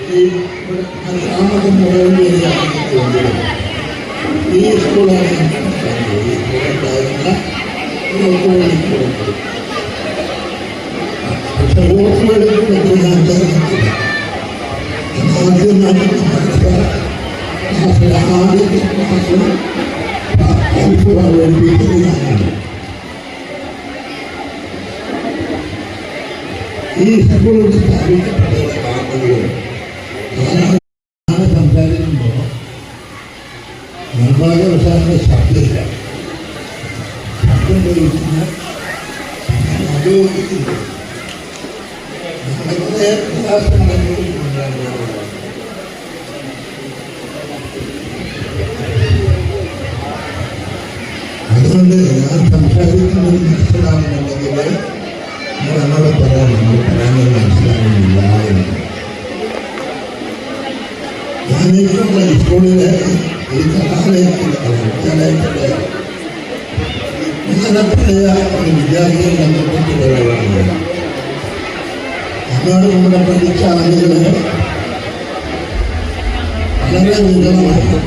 ഈ ഗ്രാമത്തിൽ മുഴുവൻ ഈ സ്കൂളാണ് പക്ഷെ വോട്ടിലെടുക്കുന്നത് ആദ്യത്തെ ക്ലാസ് ഈ സ്കൂളിൽ സ്ഥാപിക്കപ്പെട്ട സംസാരിക്കുമ്പോൾ നിർമ്മാണവശാലിന്റെ ശബ്ദമില്ല. ശബ്ദം ഉപയോഗിക്കുന്ന ഉപയോഗിക്കുന്നു. വളരെ അതുകൊണ്ട് ഞാൻ സംസാരിക്കുന്നത് മനസ്സിലാവുന്നുണ്ടെങ്കിൽ നമ്മളോട് പറയാനുള്ളത് മനസ്സിലാവുന്നില്ല എന്ന്. ഞാനിപ്പോൾ സ്കൂളിലെ ഈ കലാലയത്തിലെ പ്രധാനപ്പെട്ട ഒരു വിദ്യാർത്ഥിയെ ബന്ധപ്പെട്ട് പറയുകയാണ്. എന്നോട് നമ്മുടെ പഠിച്ച ആളുകൾ വളരെ വിധമാണ്.